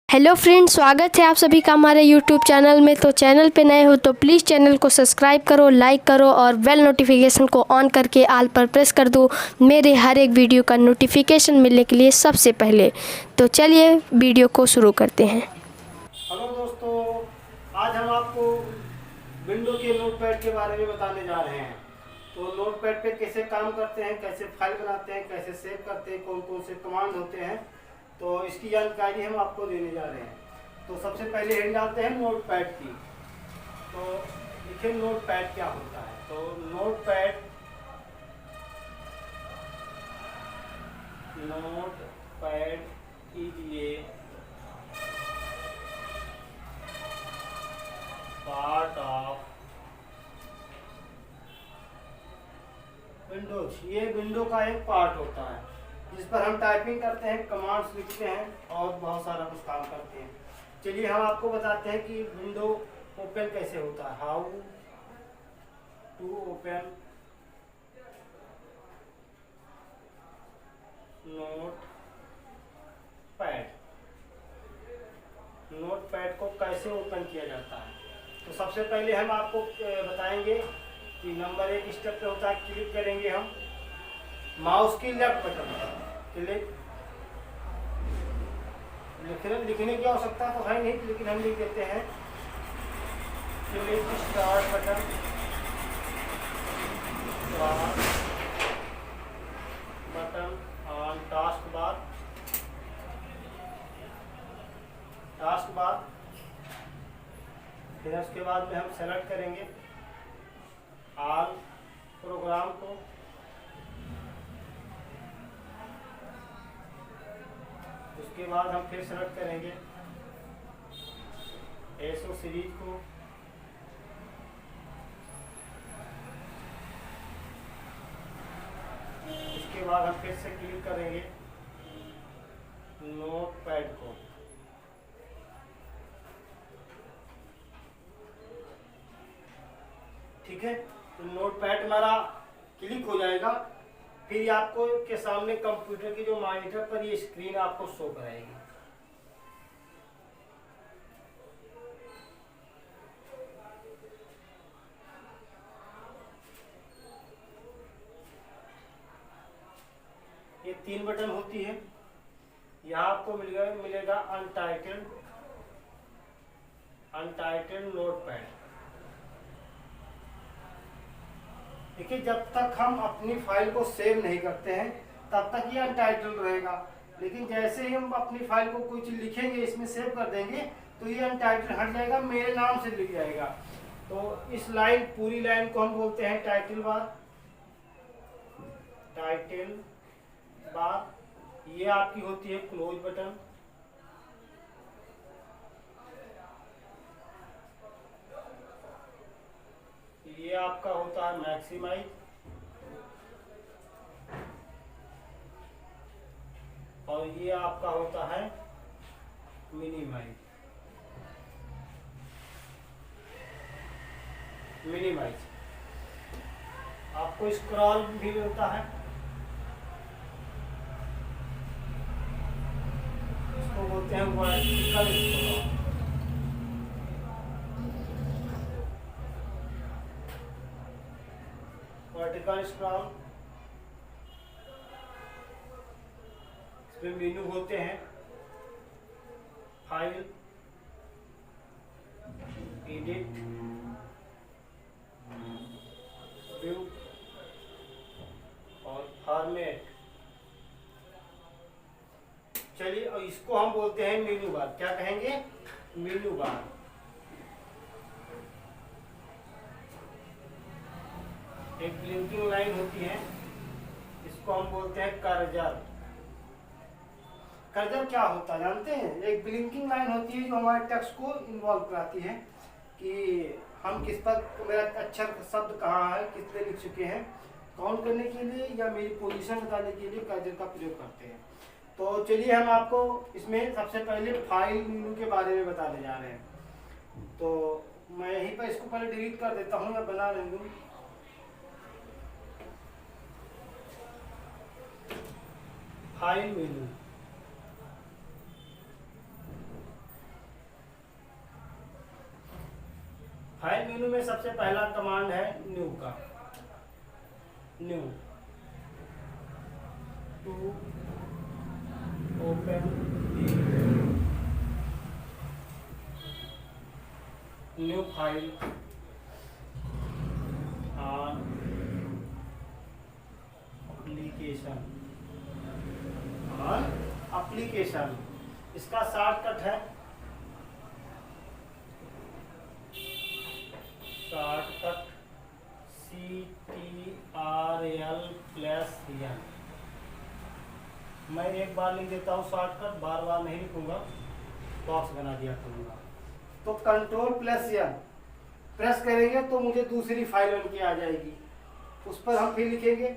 Hello friends, स्वागत है आप सभी का हमारे यूट्यूब चैनल में। तो चैनल पे नए हो तो प्लीज़ चैनल को सब्सक्राइब करो, लाइक करो और बेल नोटिफिकेशन को ऑन करके ऑल पर प्रेस कर दो मेरे हर एक वीडियो का नोटिफिकेशन मिलने के लिए सबसे पहले। तो चलिए वीडियो को शुरू करते हैं। हेलो दोस्तों, आज हम आपको विंडो के नोटपैड के बारे में बताने जा रहे हैं। तो नोटपैड पे कैसे काम करते हैं, कैसे फाइल बनाते हैं, कैसे सेव करते हैं, कौन कौन से कमांड होते हैं, तो इसकी जानकारी हम आपको देने जा रहे हैं। तो सबसे पहले हेड डालते हैं नोटपैड की। तो देखिए नोटपैड क्या होता है। तो नोटपैड कीजिए पार्ट ऑफ विंडोज। ये विंडो का एक पार्ट होता है जिस पर हम टाइपिंग करते हैं, कमांड्स लिखते हैं और बहुत सारा कुछ काम करते हैं। चलिए हम आपको बताते हैं कि विंडो ओपन कैसे होता है। How to open notepad. Notepad को कैसे ओपन किया जाता है। तो सबसे पहले हम आपको बताएंगे कि नंबर 1 स्टेप पे होता है, क्लिक करेंगे हम माउस की लेफ्ट बटन क्लिक। लिखने की आवश्यकता तो है नहीं, लेकिन हम लिख देते हैं click start button, button on task bar. फिर उसके बाद में हम सेलेक्ट करेंगे ऑल प्रोग्राम को। उसके बाद हम फिर सेलेक्ट करेंगे एसओ सीरीज को। उसके बाद हम फिर से क्लिक करेंगे नोटपैड को। ठीक है, तो नोटपैड हमारा क्लिक हो जाएगा। फिर आपको के सामने कंप्यूटर की जो मॉनिटर पर ये स्क्रीन आपको शो कराएगी। ये 3 बटन होती है। यहाँ आपको मिलेगा अनटाइटल्ड नोटपैड। देखिए, जब तक हम अपनी फाइल को सेव नहीं करते हैं तब तक ये अनटाइटल्ड रहेगा, लेकिन जैसे ही हम अपनी फाइल को कोई चीज लिखेंगे, इसमें सेव कर देंगे, तो ये अनटाइटल्ड हट जाएगा, मेरे नाम से लिख जाएगा। तो इस लाइन, पूरी लाइन को हम बोलते हैं टाइटल बार। ये आपकी होती है क्लोज बटन। ये आपका होता है मैक्सिमाइज। और ये आपका होता है मिनिमाइज। आपको स्क्रॉल भी होता है, इसको बोलते हैं वर्टिकल स्क्रॉल। इसमें मेनू होते हैं फाइल, एडिट, व्यू और फॉर्मेट। चलिए, और इसको हम बोलते हैं मेनू बार। क्या कहेंगे? मेनू बार। एक ब्लिंकिंग लाइन होती है, इसको हम बोलते हैं कर्सर। कर्सर क्या होता है जानते हैं? एक ब्लिंकिंग लाइन होती है जो हमारे टेक्स्ट को इन्वॉल्व कराती है कि हम किस पर, मेरा अक्षर शब्द कहाँ है, कितने लिख चुके हैं, काउंट करने के लिए या मेरी पोजीशन बताने के लिए कर्सर का प्रयोग करते हैं। तो चलिए हम आपको इसमें सबसे पहले फाइल मेनू के बारे में बताने जा रहे हैं। तो मैं यहीं पर इसको पहले डिलीट कर देता हूँ या बना लेंगे। File menu. फाइल मेनू में सबसे पहला कमांड है न्यू का, new to open new file on application. इसका शॉर्टकट है CTRL+N। मैं एक बार लिख देता हूँ शॉर्टकट, बार बार नहीं लिखूंगा, बॉक्स बना दिया करूँगा। तो Ctrl+N प्रेस करेंगे तो मुझे दूसरी फाइल बन के आ जाएगी, उस पर हम फिर लिखेंगे।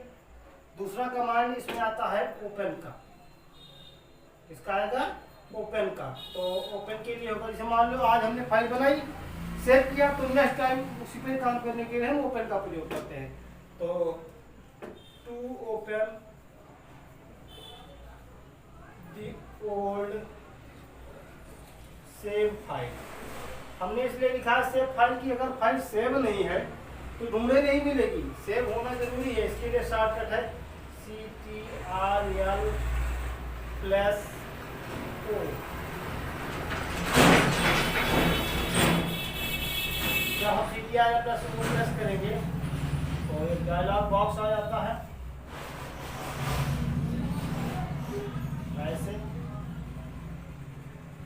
दूसरा कमांड इसमें आता है ओपन का, इसका आएगा ओपन का। तो ओपन के लिए होगा, जैसे मान लो आज हमने फाइल बनाई, सेव किया, तो नेक्स्ट टाइम उसी पे काम करने के लिए हम ओपन का प्रयोग करते हैं। तो to open the old save file. हमने इसलिए लिखा है सेव फाइल की अगर फाइल सेव नहीं है तो ढूंढे नहीं मिलेगी, सेव होना जरूरी है। इसके लिए शॉर्टकट है CTRL+O। जब हम CTRL+O प्रेस करेंगे तो एक डायलॉग बॉक्स आ जाता है ऐसे,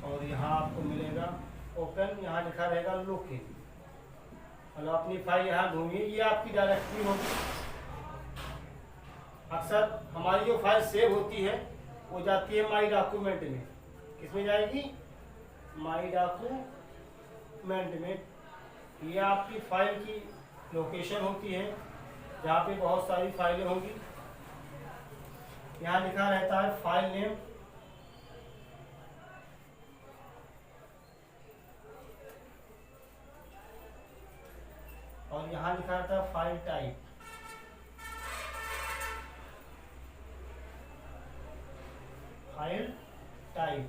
और यहाँ आपको मिलेगा ओपन, यहाँ लिखा रहेगा लोकेट। मतलब अपनी फाइल यहाँ ढूंढिए, ये आपकी डायरेक्टरी होगी। अक्सर हमारी जो फाइल सेव होती है वो जाती है माई डॉक्यूमेंट में। किसमें जाएगी? माई डॉक्यूमेंट में। ये आपकी फाइल की लोकेशन होती है जहाँ पे बहुत सारी फाइलें होंगी। यहाँ लिखा रहता है फाइल नेम, और यहाँ लिखा रहता है फाइल टाइप। फाइल टाइप,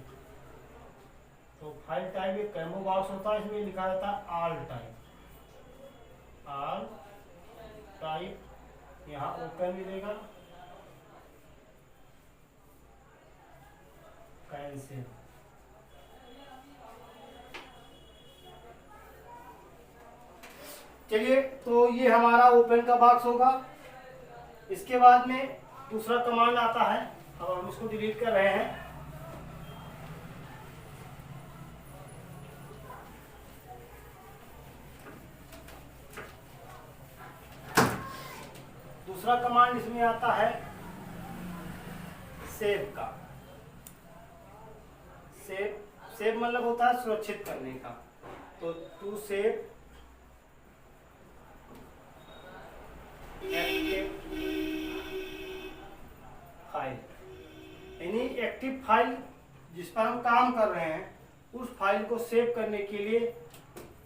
तो फाइल टाइप एक कैमो बॉक्स होता है, इसमें लिखा रहता है ऑल टाइप। ऑल टाइप, यहाँ ओपन मिलेगा, कैंसिल। चलिए, तो ये हमारा ओपन का बॉक्स होगा। इसके बाद में दूसरा कमांड आता है, अब हम इसको डिलीट कर रहे हैं। दूसरा कमांड इसमें आता है सेव का। सेव मतलब होता है सुरक्षित करने का। तो टू सेव फाइल, यानी एक्टिव फाइल जिस पर हम काम कर रहे हैं उस फाइल को सेव करने के लिए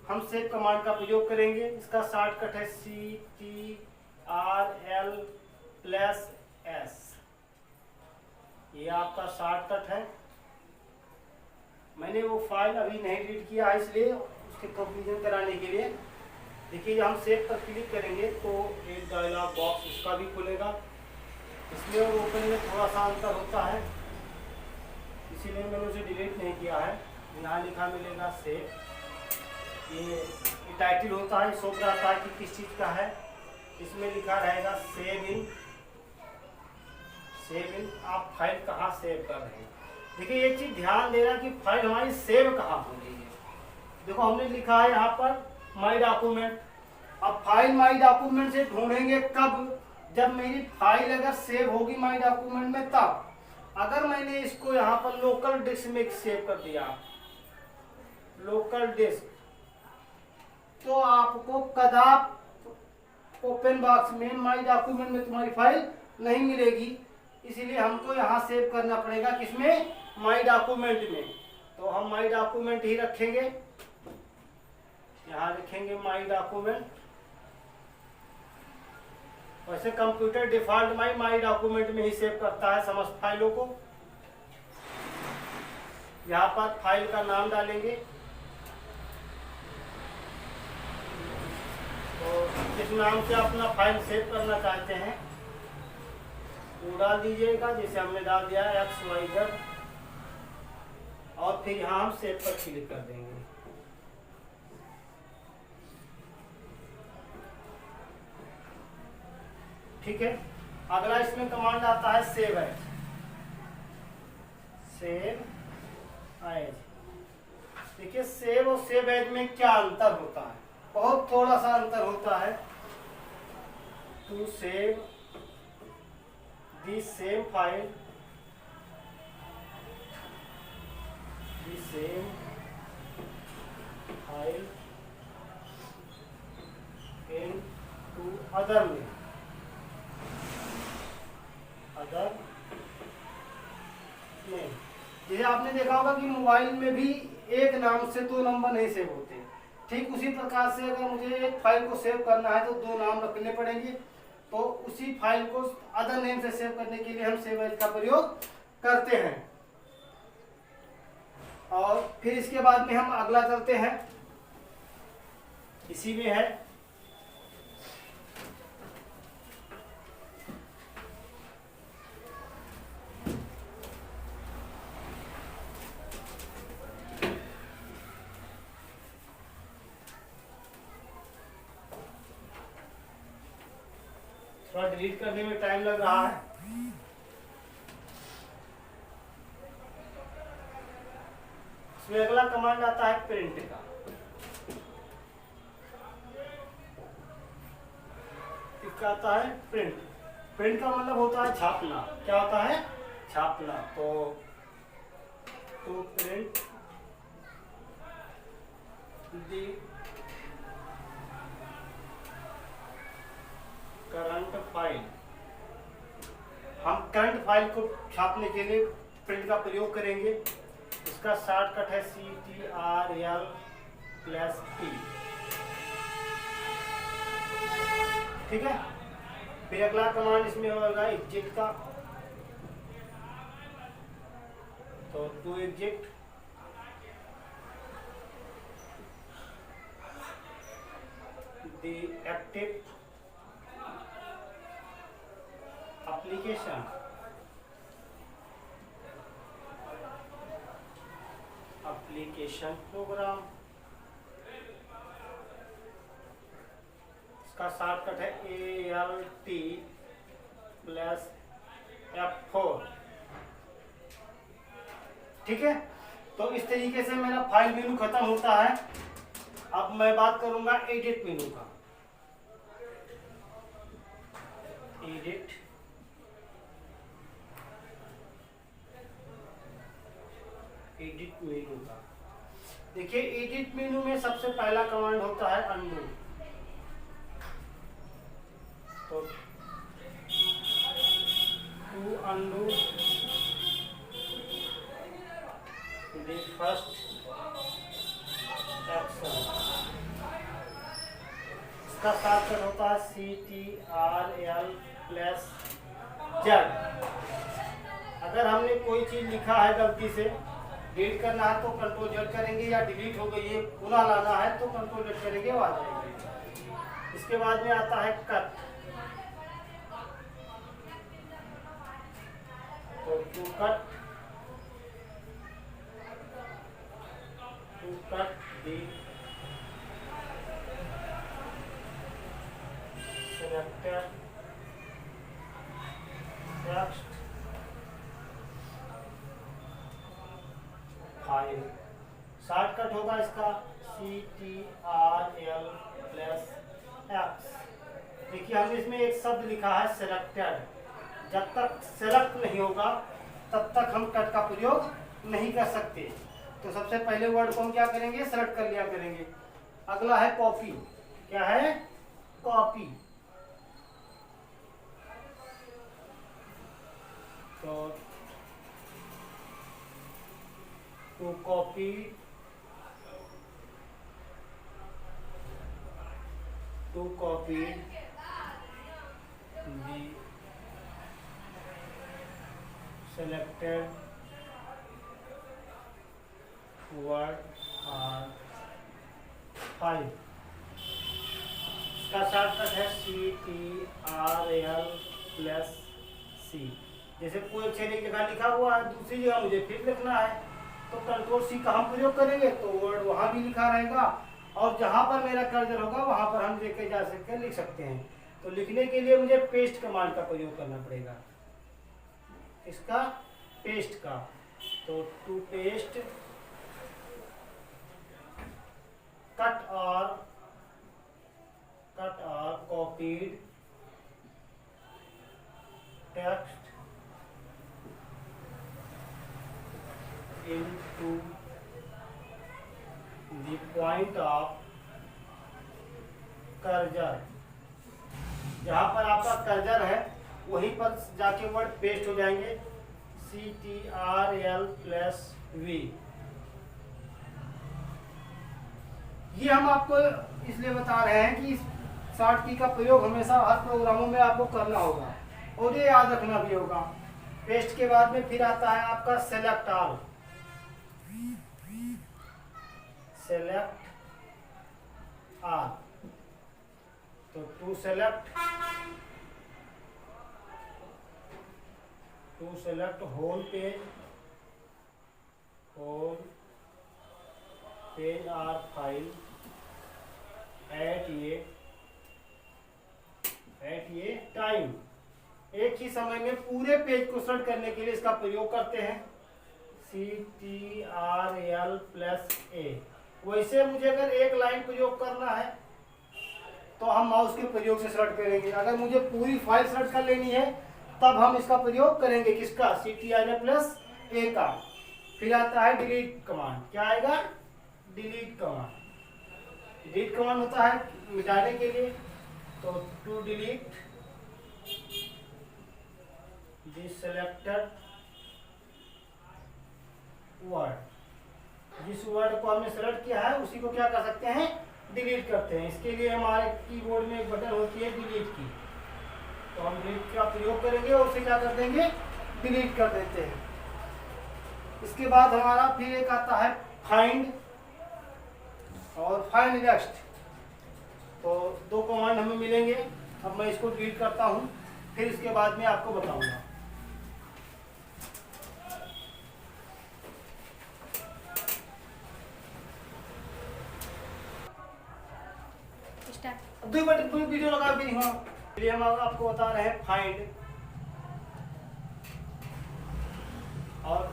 हम सेव कमांड का प्रयोग करेंगे। इसका शॉर्टकट है CTRL+S। ये आपका शॉर्टकट है। मैंने वो फाइल अभी नहीं रीड किया है, इसलिए उसके कंप्लीशन कराने के लिए देखिए, हम सेव पर क्लिक करेंगे तो एक डायलॉग बॉक्स उसका भी खुलेगा। इसमें और ओपन में थोड़ा सा अंतर होता है, इसीलिए मैंने उसे डिलीट नहीं किया है। यहाँ लिखा मिलेगा सेव। ये टाइटल होता है, शो कराता है कि किस चीज़ का है। इसमें लिखा रहेगा सेव इन। आप फाइल कहाँ सेव कर रहे हैं। देखिए, एक चीज़ ध्यान देना कि फाइल हमारी सेव कहाँ हो रही है। देखो, हमने लिखा है यहाँ पर माई डॉक्यूमेंट। अब फाइल माई डॉक्यूमेंट से ढूंढेंगे कब? जब मेरी फाइल अगर सेव होगी माई डॉक्यूमेंट में तब। अगर मैंने इसको यहाँ पर लोकल डिस्क में सेव कर दिया, लोकल डिस्क, तो आपको कदाप ओपन बॉक्स में माई डॉक्यूमेंट में तुम्हारी फाइल नहीं मिलेगी। इसीलिए हमको यहाँ सेव करना पड़ेगा, किसमें? माई डॉक्यूमेंट में। तो हम माई डॉक्यूमेंट ही रखेंगे, यहाँ लिखेंगे माई डॉक्यूमेंट। वैसे कंप्यूटर डिफॉल्ट माई डॉक्यूमेंट में ही सेव करता है समस्त फाइलों को। यहाँ पर फाइल का नाम डालेंगे, तो जिस नाम से अपना फाइल सेव करना चाहते हैं वो डाल दीजिएगा, जैसे हमने डाल दिया है XYZ, और फिर यहाँ हम सेव पर क्लिक कर देंगे। ठीक है, अगला इसमें कमांड आता है सेव एज। सेव एज, देखिए सेव और सेव एज में क्या अंतर होता है, बहुत थोड़ा सा अंतर होता है। To save the same file, the same file in to other में, अदर में। जैसे आपने देखा होगा कि मोबाइल में भी एक नाम से दो नंबर नहीं सेव होते, ठीक उसी प्रकार से अगर मुझे एक फाइल को सेव करना है तो दो नाम रखने पड़ेंगे, तो उसी फाइल को अदर नेम से सेव करने के लिए हम सेव एज का प्रयोग करते हैं। और फिर इसके बाद में हम अगला चलते हैं, इसी में है थोड़ा डिलीट करने में टाइम लग रहा है। इसमें अगला कमांड आता है प्रिंट का। इसका आता है प्रिंट। प्रिंट का मतलब होता है छापना। क्या होता है? छापना। तो प्रिंट दी करंट फाइल, हम करंट फाइल को छापने के लिए प्रिंट का प्रयोग करेंगे। इसका शॉर्टकट है CTRL+T। ठीक है। फिर अगला कमांड इसमें होगा एग्जिट का। तो to exit the active application program. इसका शॉर्टकट है ALT+F4। ठीक है। तो इस तरीके से मेरा फाइल मेनू खत्म होता है। अब मैं बात करूंगा एडिट मेनू का। एडिट मेनू का, देखिए एडिट मेनू में सबसे पहला कमांड होता है अनडू। तो to undo the first action. इसका शॉर्टकट होता है CTRL+Z। अगर हमने कोई चीज लिखा है गलती से, डिलीट करना है तो Ctrl+Z करेंगे, या डिलीट हो गई है पुनः लाना है तो Ctrl+Z करेंगे, वो आ जाएंगे। इसके बाद में आता है कट। तो to cut the selected text file. Shortcut होगा इसका CTRL+X। देखिए हमने इसमें एक शब्द लिखा है सेलेक्टेड। जब तक सेलेक्ट नहीं होगा तब तक हम कट का प्रयोग नहीं कर सकते। तो सबसे पहले वर्ड को हम क्या करेंगे? सेलेक्ट कर लिया करेंगे। अगला है कॉपी। क्या है? कॉपी। तो to copy the selected word or file। इसका शॉर्टकट है CTRL+C। जैसे कोई अक्षर एक जगह लिखा हुआ है, दूसरी जगह मुझे फिर लिखना है, तो Ctrl+C का हम प्रयोग करेंगे तो वर्ड वहाँ भी लिखा रहेगा, और जहाँ पर मेरा कर्सर होगा वहाँ पर हम लेके जा सकते हैं, लिख सकते हैं। तो लिखने के लिए मुझे पेस्ट कमांड का प्रयोग करना पड़ेगा, इसका पेस्ट का। तो टू पेस्ट कट और copied text into the point of cursor. जहां पर आपका कर्सर है वहीं पर जाके वर्ड पेस्ट हो जाएंगे, CTRL+V। ये हम आपको इसलिए बता रहे हैं कि शॉर्ट की का प्रयोग हमेशा हर प्रोग्रामों में आपको करना होगा, और ये याद रखना भी होगा। पेस्ट के बाद में फिर आता है आपका सेलेक्ट ऑल। सेलेक्ट ऑल, तो टू सेलेक्ट होल पेज और फाइल एट ये टाइम। एक ही समय में पूरे पेज को सेलेक्ट करने के लिए इसका प्रयोग करते हैं, CTRL+A। वैसे मुझे अगर एक लाइन प्रयोग करना है तो हम माउस के प्रयोग से सेलेक्ट करेंगे। अगर मुझे पूरी फाइल सेलेक्ट कर लेनी है तब हम इसका प्रयोग करेंगे, किसका, CTRL+A का। फिर आता है डिलीट कमांड। क्या आएगा, डिलीट कमांड। डिलीट कमांड होता है मिटाने के लिए, तो to delete the selected word. जिस वर्ड को हमने सेलेक्ट किया है उसी को क्या कर सकते हैं, डिलीट करते हैं। इसके लिए हमारे कीबोर्ड में एक बटन होती है डिलीट की, तो हम डिलीट का प्रयोग करेंगे और उसे क्या कर देंगे, डिलीट कर देते हैं। इसके बाद हमारा फिर एक आता है फाइंड और फाइंड नेक्स्ट। तो दो कमांड हमें मिलेंगे। अब मैं इसको डिलीट करता हूं, फिर इसके बाद में आपको बताऊंगा। दो बटन वीडियो लगा भी नहीं। हाँ, चलिए हम आपको बता रहे हैं फाइंड और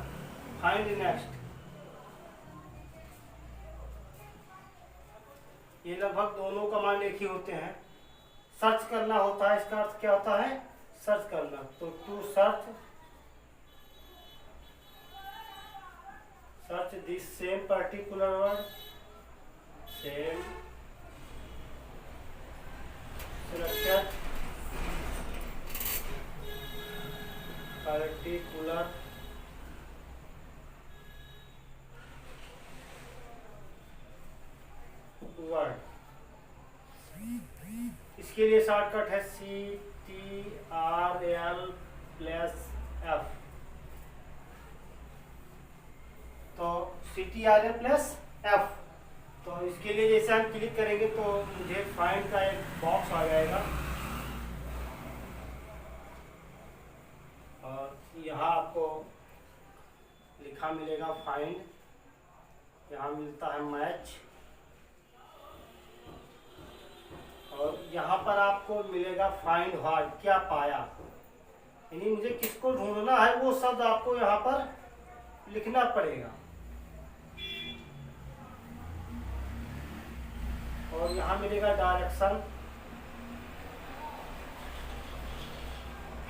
फाइंड नेक्स्ट। ये लगभग दोनों कमांड एक ही होते हैं। सर्च करना होता है, इसका अर्थ क्या होता है, सर्च करना। तो to search this same particular word, same selected particular word। इसके लिए शॉर्टकट है CTRL+F। तो CTRL+F, तो इसके लिए जैसे हम क्लिक करेंगे तो मुझे फाइंड का एक बॉक्स आ जाएगा, और यहाँ आपको लिखा मिलेगा फाइंड। यहाँ मिलता है मैच, और यहाँ पर आपको मिलेगा फाइंड व्हाट, क्या पाया। यानी मुझे किसको ढूंढना है वो शब्द आपको यहाँ पर लिखना पड़ेगा। और यहाँ मिलेगा डायरेक्शन,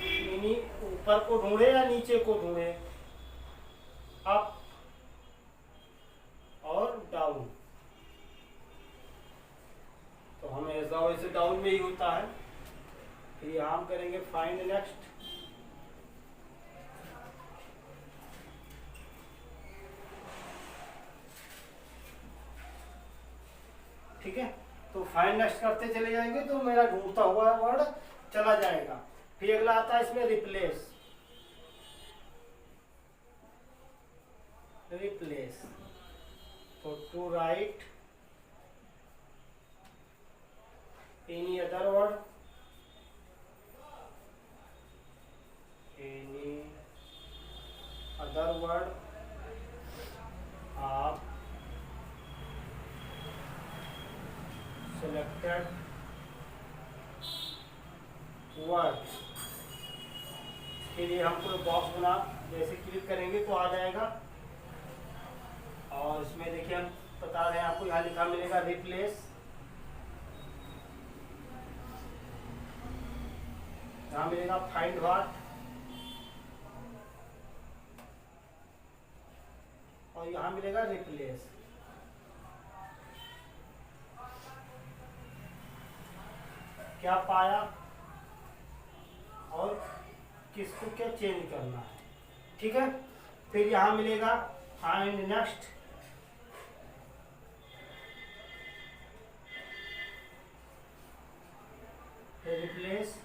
यानी ऊपर को ढूंढे या नीचे को ढूंढे, अप और डाउन। तो हमेशा वैसे डाउन में ही होता है। फिर यहाँ हम करेंगे फाइंड नेक्स्ट। ठीक है, तो फाइंड नेक्स्ट करते चले जाएंगे तो मेरा ढूंढता हुआ वर्ड चला जाएगा। फिर अगला आता है इसमें रिप्लेस। तो to write any other word, any other word of selected word। इसके लिए हम कोई बॉक्स बना जैसे क्लिक करेंगे तो आ जाएगा। और इसमें देखिए हम बता रहे हैं आपको, यहाँ लिखा मिलेगा रिप्लेस, यहाँ मिलेगा फाइंड व्हाट, और यहाँ मिलेगा रिप्लेस। क्या पाया और किसको क्या चेंज करना है, ठीक है। फिर यहाँ मिलेगा find next, replace,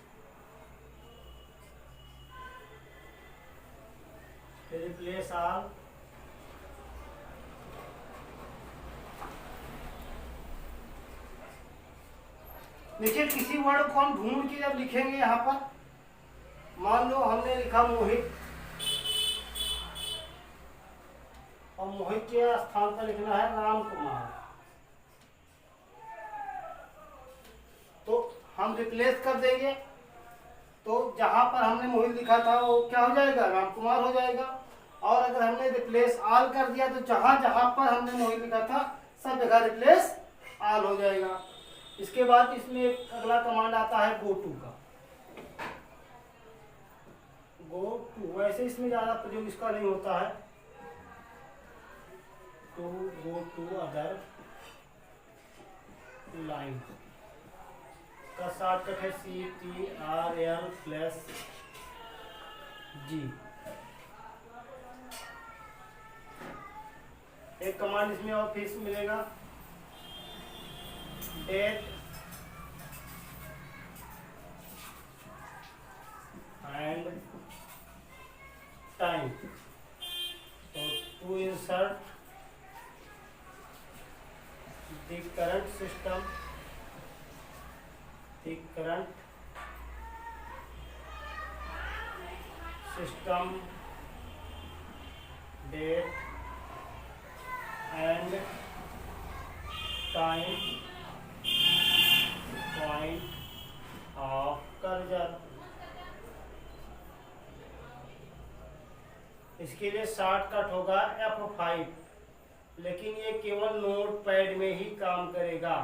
replace all, देखिए किसी वर्ड को हम ढूंढ के जब लिखेंगे यहाँ पर, मान लो हमने लिखा मोहित, और मोहित के स्थान पर लिखना है राम कुमार, तो हम रिप्लेस कर देंगे, तो जहां पर हमने मोहित लिखा था वो क्या हो जाएगा, राम कुमार हो जाएगा। और अगर हमने रिप्लेस ऑल कर दिया तो जहां जहां पर हमने मोहित लिखा था सब जगह रिप्लेस ऑल हो जाएगा। इसके बाद इसमें एक अगला कमांड आता है गो टू का। गो टू, वैसे इसमें ज्यादा प्रयोग इसका नहीं होता है, to go to other line का शॉर्टकट है CTRL प्लस G। एक कमांड इसमें और फिर मिलेगा, डेट एंड टाइम। तो to insert the current system, the current system date and time point of cursor। इसके लिए शॉर्टकट होगा F5, लेकिन ये केवल नोट पैड में ही काम करेगा।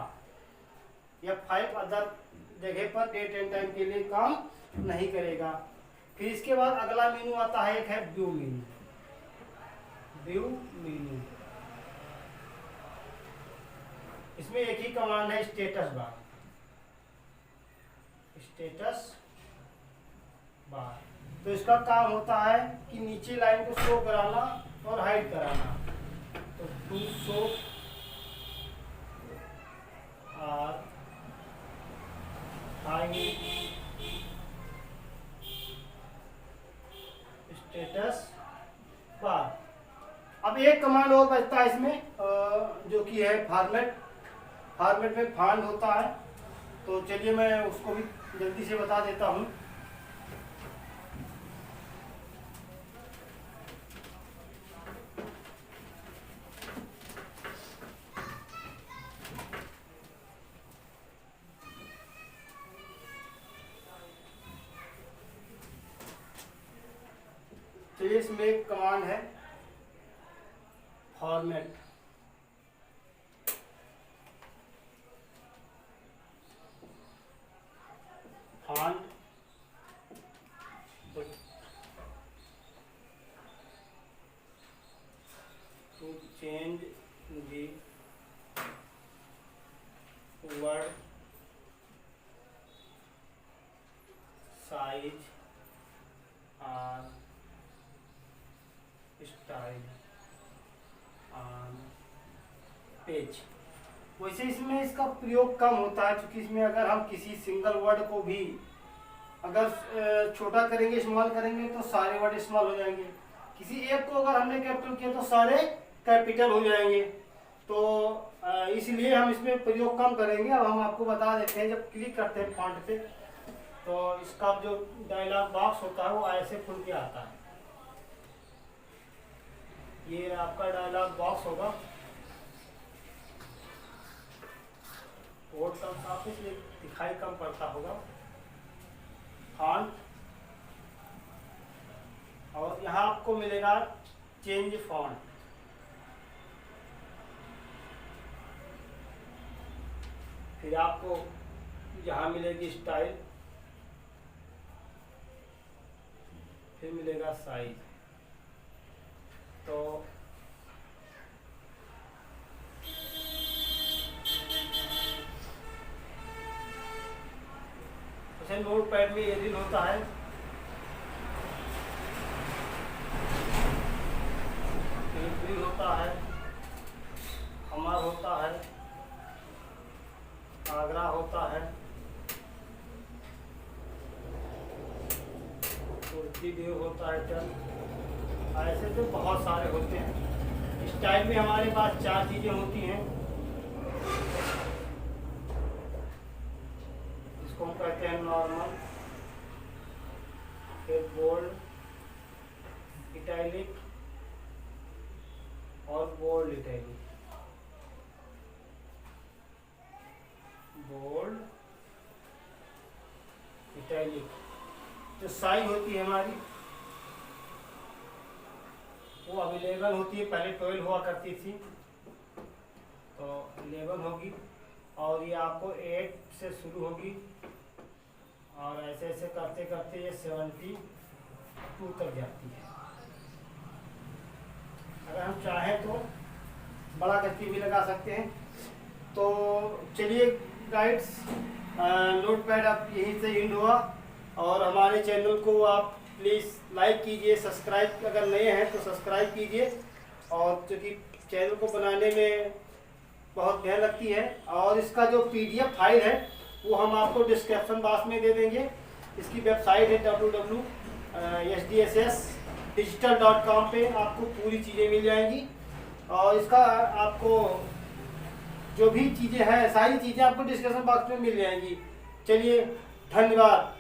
F5 अदर जगह पर डेट एंड टाइम के लिए काम नहीं करेगा। फिर इसके बाद अगला मेनू आता है, एक है व्यू मेनू। व्यू मेनू, इसमें एक ही कमांड है स्टेटस बार। स्टेटस बार, तो इसका काम होता है कि नीचे लाइन को शो कराना और हाइड कराना। तो टू शो और स्टेटस बार। अब एक कमांड और बचता है इसमें, जो कि है फॉर्मेट। फॉर्मेट में फाइंड होता है, तो चलिए मैं उसको भी जल्दी से बता देता हूँ। तो इसमें एक कमांड है format. Font to change the word size और स्टाइल ऑन पेज। वैसे इसमें इसका प्रयोग कम होता है, क्योंकि इसमें अगर हम किसी सिंगल वर्ड को भी अगर छोटा करेंगे, इस्तेमाल करेंगे, तो सारे वर्ड इस्तेमाल हो जाएंगे। किसी एक को अगर हमने कैपिटल किया तो सारे कैपिटल हो जाएंगे। तो इसलिए हम इसमें प्रयोग कम करेंगे। अब हम आपको बता देते हैं, जब क्लिक करते हैं फॉन्ट पे तो इसका जो डायलॉग बॉक्स होता है वो ऐसे खुल के आता है। ये आपका डायलॉग बॉक्स होगा, कोड कम साफ इसलिए दिखाई कम पड़ता होगा। फॉन्ट, और यहाँ आपको मिलेगा चेंज फॉन्ट। फिर आपको यहाँ मिलेगी स्टाइल, फिर मिलेगा साइज। तो जैसे नोट पैड में एरियल होता है, एप्रिल होता है, अमर होता है, आगरा होता है, तुर्की देव होता है, चल ऐसे तो बहुत सारे होते हैं। स्टाइल में हमारे पास 4 चीज़ें होती हैं। इसको हम कहते हैं नॉर्मल, फिर बोल्ड, इटैलिक और बोल्ड इटैलिक। Bold, italic. जो साइज होती है हमारी वो अवेलेबल होती है, पहले 12 हुआ करती थी तो 11 होगी, और ये आपको 8 से शुरू होगी और ऐसे ऐसे करते करते ये 72 तक जाती है। अगर हम चाहें तो बड़ा करके भी लगा सकते हैं। तो चलिए गाइड्स, नोटपैड अब यहीं से एंड हुआ, और हमारे चैनल को आप प्लीज़ लाइक कीजिए, सब्सक्राइब अगर नए हैं तो सब्सक्राइब कीजिए, और क्योंकि चैनल को बनाने में बहुत मेहनत लगती है। और इसका जो PDF फाइल है वो हम आपको डिस्क्रिप्शन बॉक्स में दे देंगे। इसकी वेबसाइट है www.sdssdigital.com पे आपको पूरी चीज़ें मिल जाएंगी, और इसका आपको जो भी चीज़ें हैं सारी चीज़ें आपको डिस्क्रिप्शन बॉक्स में मिल जाएंगी। चलिए, धन्यवाद।